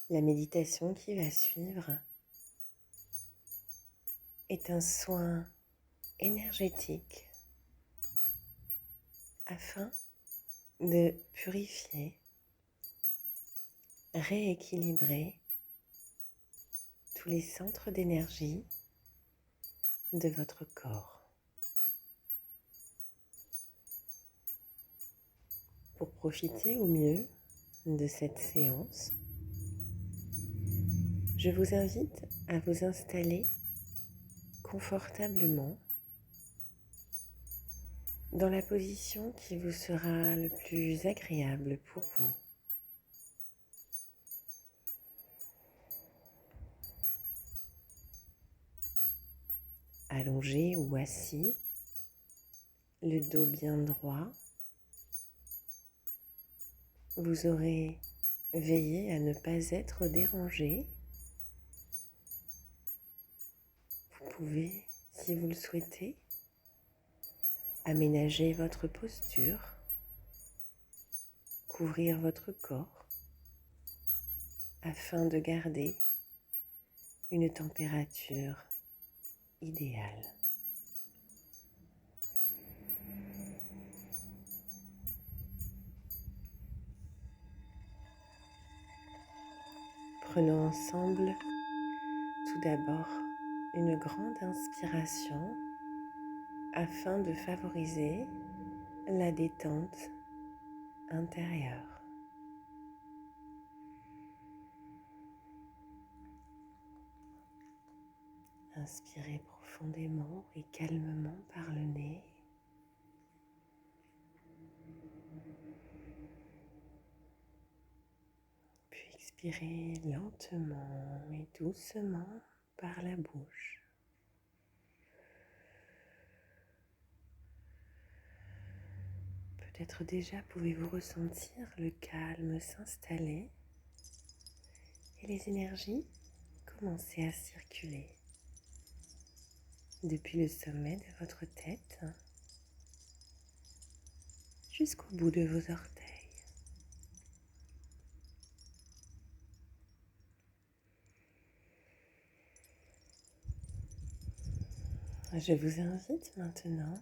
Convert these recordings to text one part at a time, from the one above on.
La méditation qui va suivre est un soin énergétique afin de purifier, rééquilibrer tous les centres d'énergie de votre corps. Pour profiter au mieux de cette séance, je vous invite à vous installer confortablement dans la position qui vous sera le plus agréable pour vous. Allongé ou assis, le dos bien droit, vous aurez veillé à ne pas être dérangé. Vous pouvez, si vous le souhaitez, aménager votre posture, couvrir votre corps afin de garder une température idéale. Prenons ensemble tout d'abord une grande inspiration afin de favoriser la détente intérieure. Inspirez profondément et calmement par le nez. Puis expirez lentement et doucement par la bouche. Peut-être déjà pouvez-vous ressentir le calme s'installer et les énergies commencer à circuler depuis le sommet de votre tête jusqu'au bout de vos orteils. Je vous invite maintenant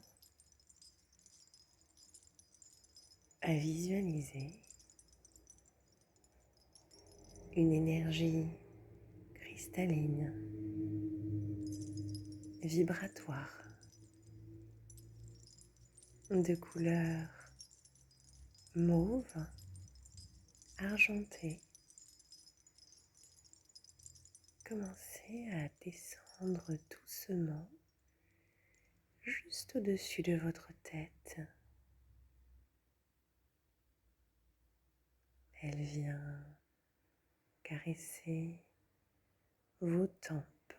à visualiser une énergie cristalline, vibratoire, de couleur mauve, argenté. Commencez à descendre doucement juste au-dessus de votre tête. Elle vient caresser vos tempes,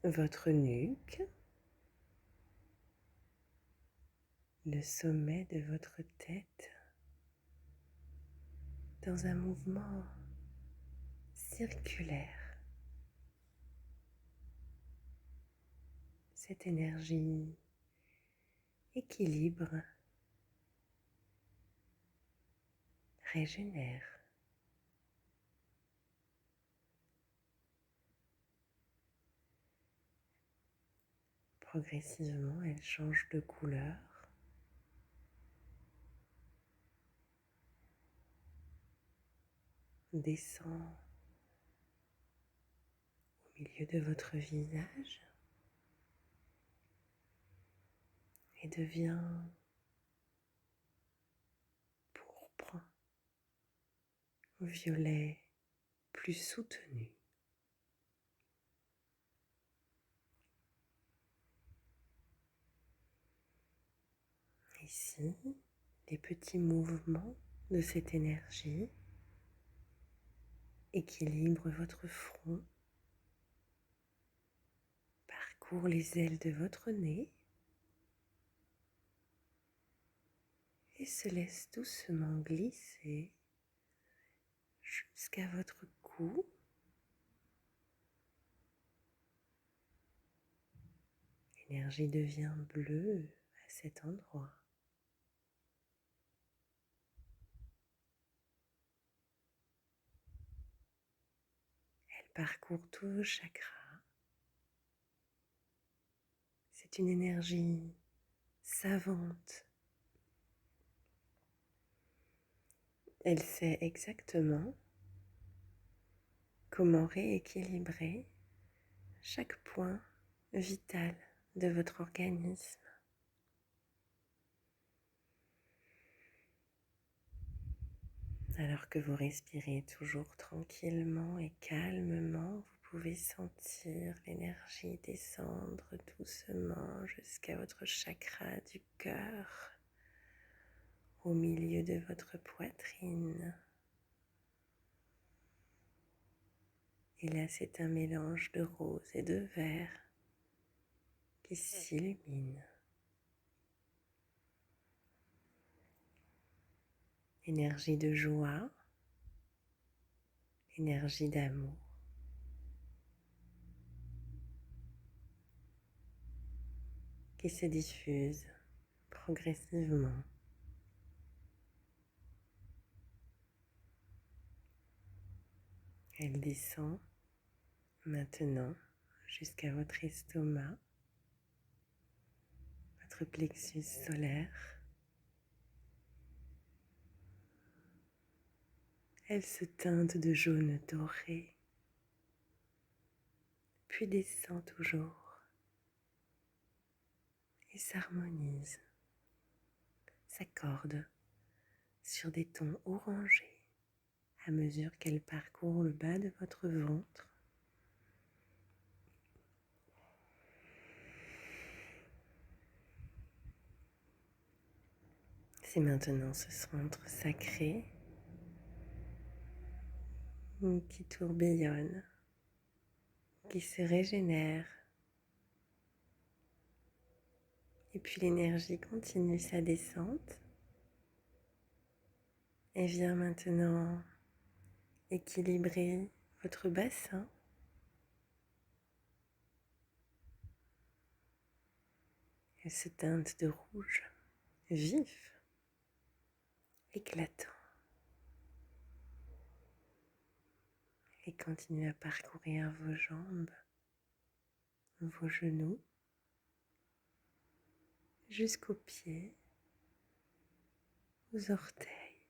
votre nuque, le sommet de votre tête dans un mouvement circulaire. Cette énergie équilibre, régénère. Progressivement, elle change de couleur. Descend au milieu de votre visage et devient pourpre, violet, plus soutenu. Ici, les petits mouvements de cette énergie équilibrent votre front, parcourent les ailes de votre nez et se laissent doucement glisser jusqu'à votre cou. L'énergie devient bleue à cet endroit. Elle parcourt tous vos chakras. C'est une énergie savante. Elle sait exactement comment rééquilibrer chaque point vital de votre organisme. Alors que vous respirez toujours tranquillement et calmement, vous pouvez sentir l'énergie descendre doucement jusqu'à votre chakra du cœur, au milieu de votre poitrine. Et là, c'est un mélange de rose et de vert qui s'illumine. Énergie de joie, énergie d'amour. Qui se diffuse progressivement. Elle descend maintenant jusqu'à votre estomac, votre plexus solaire. Elle se teinte de jaune doré, puis descend toujours et s'harmonise, s'accorde sur des tons orangés à mesure qu'elle parcourt le bas de votre ventre. C'est maintenant ce centre sacré qui tourbillonne, qui se régénère. Et puis l'énergie continue sa descente et vient maintenant équilibrer votre bassin. Elle se teinte de rouge vif, éclatant, et continue à parcourir vos jambes, vos genoux, jusqu'aux pieds, aux orteils.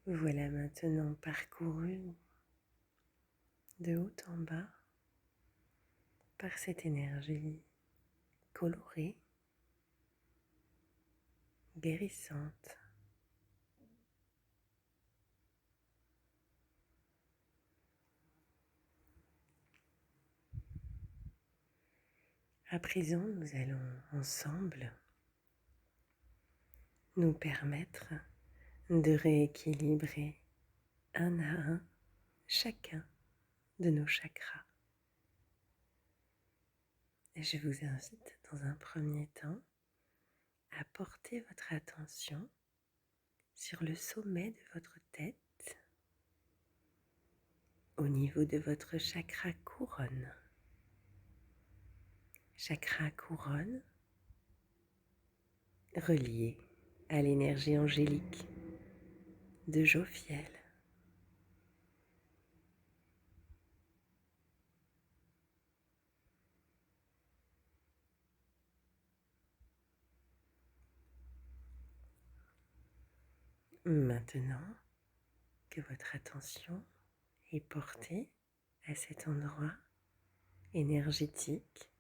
Voilà maintenant parcouru de haut en bas par cette énergie colorée, guérissante. À présent, nous allons ensemble nous permettre de rééquilibrer un à un chacun de nos chakras. Et je vous invite dans un premier temps à porter votre attention sur le sommet de votre tête, au niveau de votre chakra couronne. Chakra couronne relié à l'énergie angélique de Jophiel. Maintenant que votre attention est portée à cet endroit énergétique,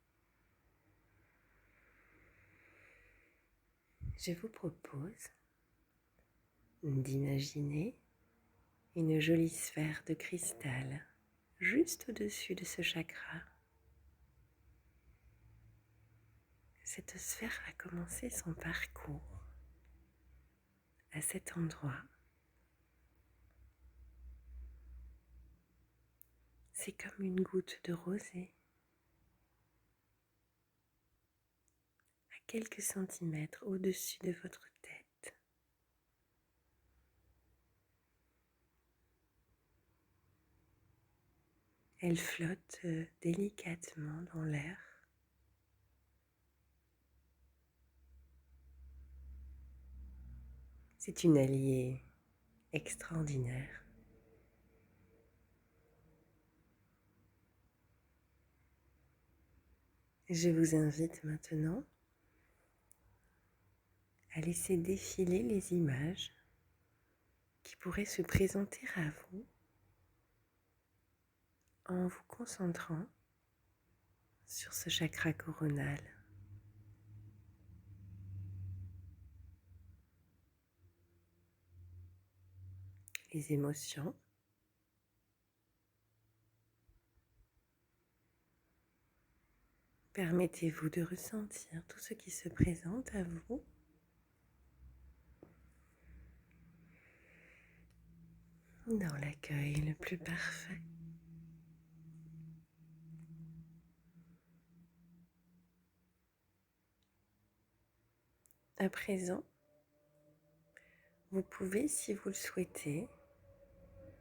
je vous propose d'imaginer une jolie sphère de cristal juste au-dessus de ce chakra. Cette sphère va commencer son parcours à cet endroit. C'est comme une goutte de rosée à quelques centimètres au-dessus de votre tête. Elle flotte délicatement dans l'air. C'est une alliée extraordinaire. Je vous invite maintenant à laisser défiler les images qui pourraient se présenter à vous en vous concentrant sur ce chakra coronal. Les émotions, permettez-vous de ressentir tout ce qui se présente à vous. Dans l'accueil le plus parfait. À présent, vous pouvez, si vous le souhaitez,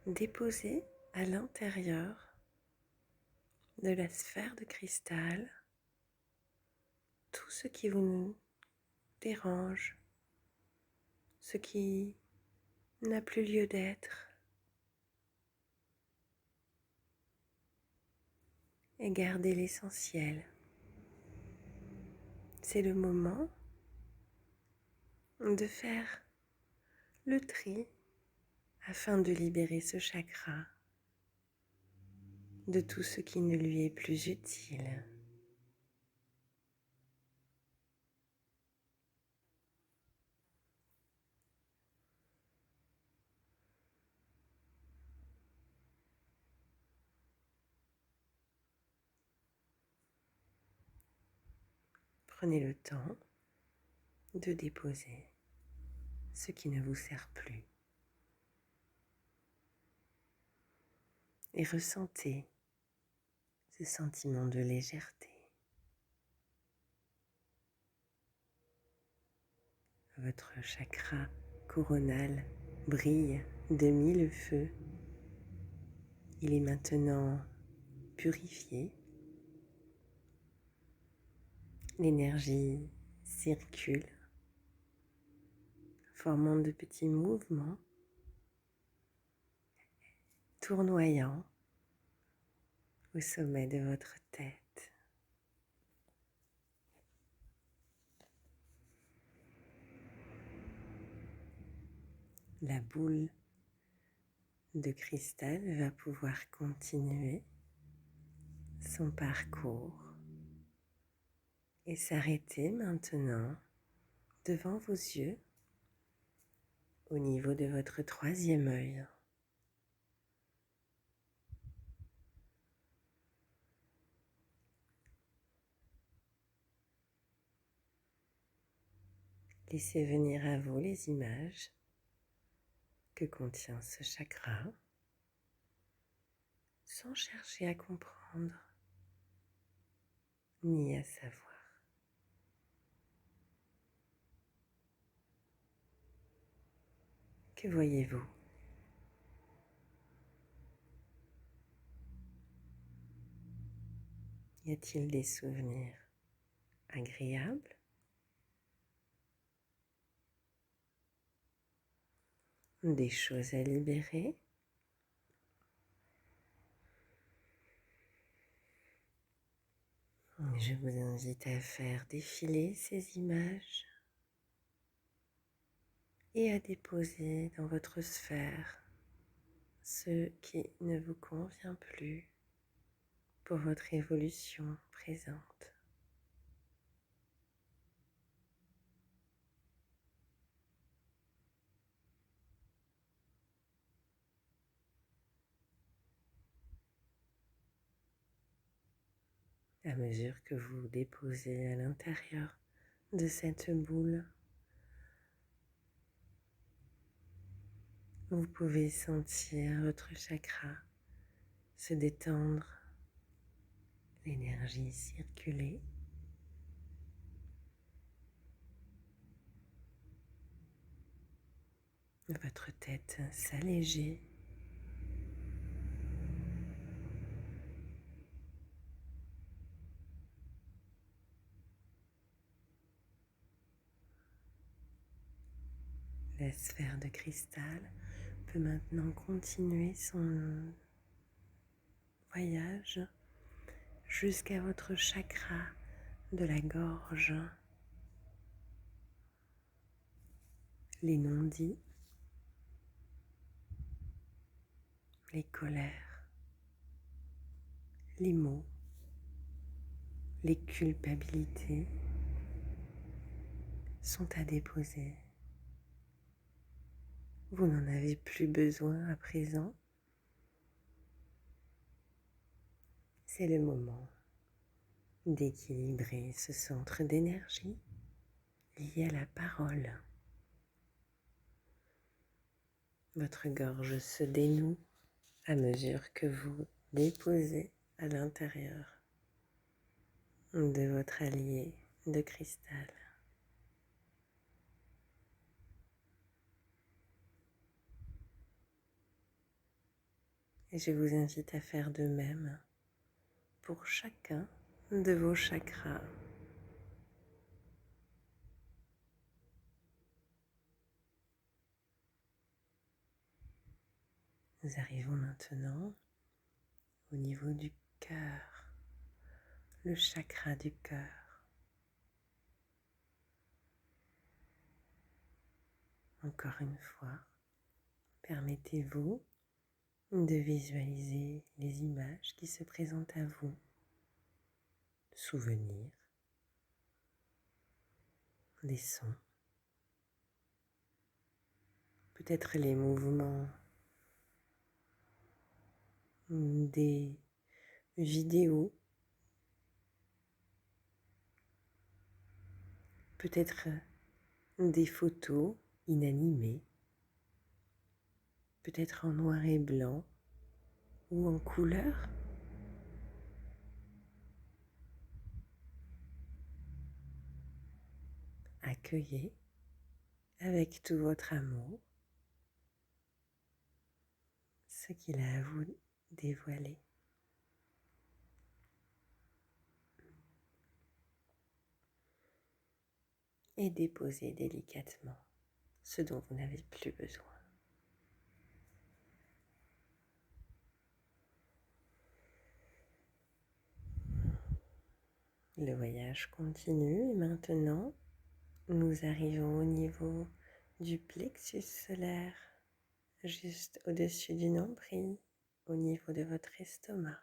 déposer à l'intérieur de la sphère de cristal tout ce qui vous dérange, ce qui n'a plus lieu d'être, et gardez l'essentiel. C'est le moment de faire le tri afin de libérer ce chakra de tout ce qui ne lui est plus utile. Prenez le temps de déposer ce qui ne vous sert plus et ressentez ce sentiment de légèreté. Votre chakra coronal brille de mille feux. Il est maintenant purifié. L'énergie circule, formant de petits mouvements, tournoyant au sommet de votre tête. La boule de cristal va pouvoir continuer son parcours et s'arrêter maintenant devant vos yeux au niveau de votre troisième œil. Laissez venir à vous les images que contient ce chakra sans chercher à comprendre ni à savoir. Que voyez-vous? Y a-t-il des souvenirs agréables? Des choses à libérer? Je vous invite à faire défiler ces images et à déposer dans votre sphère ce qui ne vous convient plus pour votre évolution présente. À mesure que vous déposez à l'intérieur de cette boule, vous pouvez sentir votre chakra se détendre, l'énergie circuler. Votre tête s'alléger. La sphère de cristal peut maintenant continuer son voyage jusqu'à votre chakra de la gorge, les non-dits, les colères, les maux, les culpabilités sont à déposer. Vous n'en avez plus besoin à présent. C'est le moment d'équilibrer ce centre d'énergie lié à la parole. Votre gorge se dénoue à mesure que vous déposez à l'intérieur de votre allié de cristal. Et je vous invite à faire de même pour chacun de vos chakras. Nous arrivons maintenant au niveau du cœur, le chakra du cœur. Encore une fois, permettez-vous de visualiser les images qui se présentent à vous, souvenirs, des sons, peut-être les mouvements des vidéos, peut-être des photos inanimées, peut-être en noir et blanc ou en couleur. Accueillez avec tout votre amour ce qu'il a à vous dévoiler. Et déposez délicatement ce dont vous n'avez plus besoin. Le voyage continue et maintenant nous arrivons au niveau du plexus solaire, juste au-dessus du nombril, au niveau de votre estomac,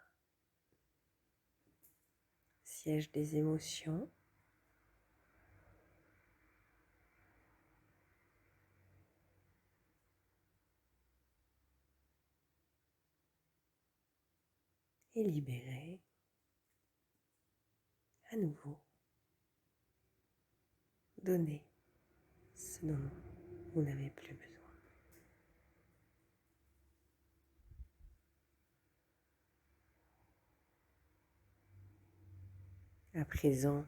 siège des émotions. Et libérez à nouveau. Donnez ce dont vous n'avez plus besoin. À présent,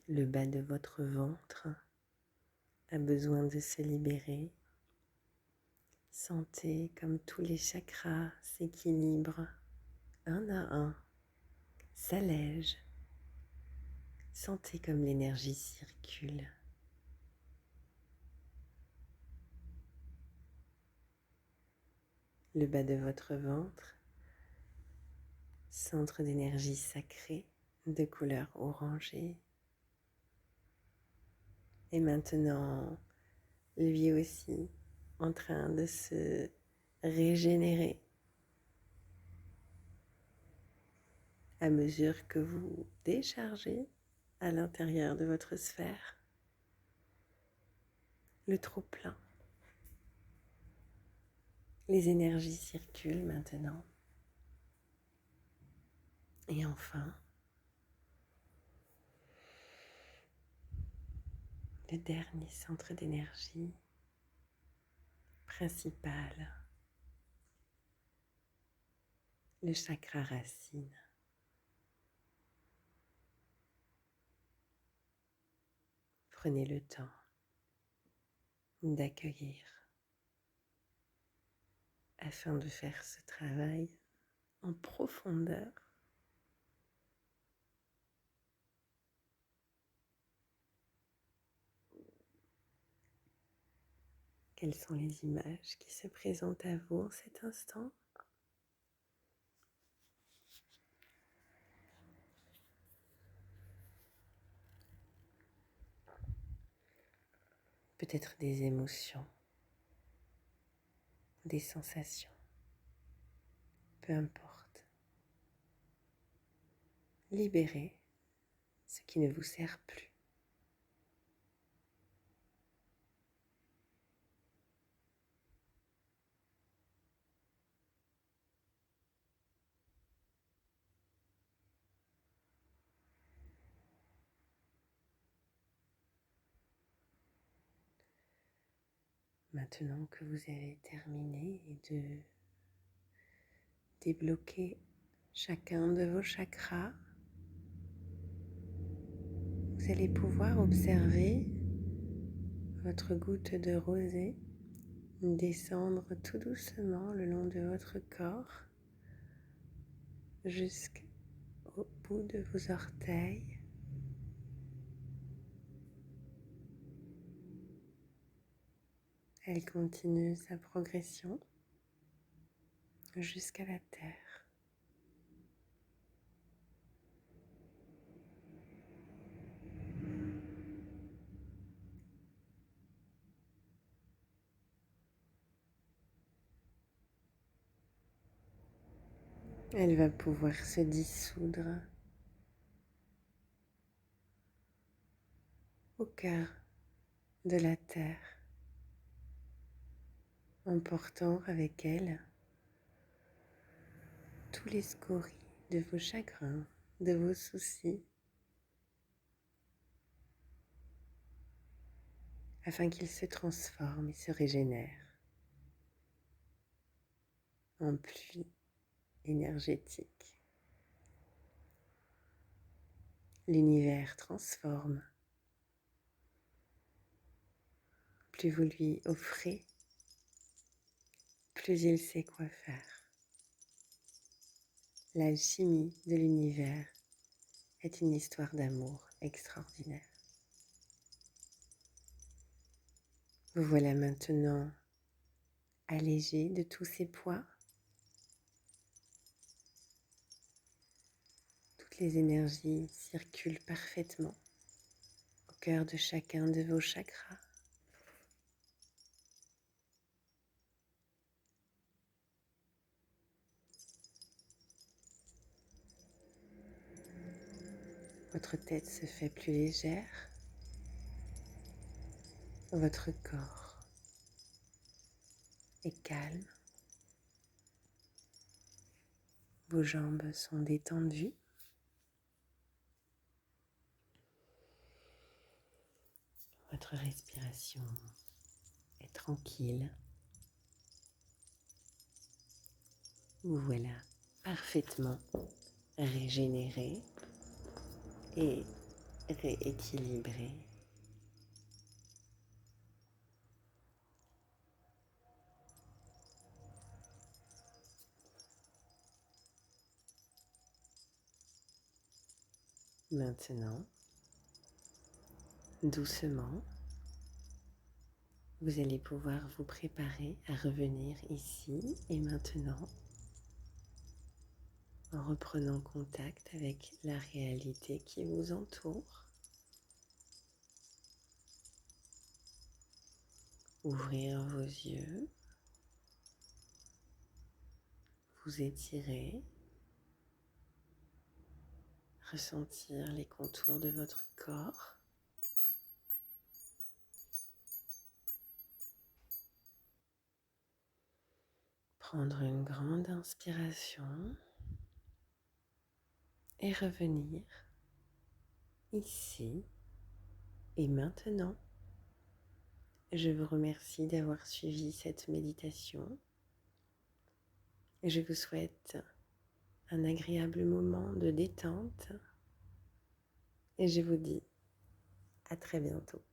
le bas de votre ventre a besoin de se libérer. Sentez comme tous les chakras s'équilibrent un à un, s'allègent. Sentez comme l'énergie circule. Le bas de votre ventre, centre d'énergie sacrée de couleur orangée. Et maintenant, lui aussi en train de se régénérer à mesure que vous déchargez à l'intérieur de votre sphère le trop-plein. Les énergies circulent maintenant. Et enfin, le dernier centre d'énergie principal, le chakra racine. Prenez le temps d'accueillir afin de faire ce travail en profondeur. Quelles sont les images qui se présentent à vous en cet instant? Peut-être des émotions, des sensations, peu importe. Libérez ce qui ne vous sert plus. Maintenant que vous avez terminé de débloquer chacun de vos chakras, vous allez pouvoir observer votre goutte de rosée descendre tout doucement le long de votre corps jusqu'au bout de vos orteils. Elle continue sa progression jusqu'à la terre. Elle va pouvoir se dissoudre au cœur de la terre, emportant avec elle tous les scories de vos chagrins, de vos soucis, afin qu'ils se transforment et se régénèrent en pluie énergétique. L'univers transforme. Plus vous lui offrez, plus il sait quoi faire. L'alchimie de l'univers est une histoire d'amour extraordinaire. Vous voilà maintenant allégé de tous ces poids. Toutes les énergies circulent parfaitement au cœur de chacun de vos chakras. Votre tête se fait plus légère. Votre corps est calme. Vos jambes sont détendues. Votre respiration est tranquille. Vous voilà parfaitement régénéré et rééquilibré. Maintenant, doucement, vous allez pouvoir vous préparer à revenir ici et maintenant en reprenant contact avec la réalité qui vous entoure. Ouvrir vos yeux, vous étirer, ressentir les contours de votre corps. Prendre une grande inspiration et revenir ici et maintenant. Je vous remercie d'avoir suivi cette méditation et je vous souhaite un agréable moment de détente et je vous dis à très bientôt.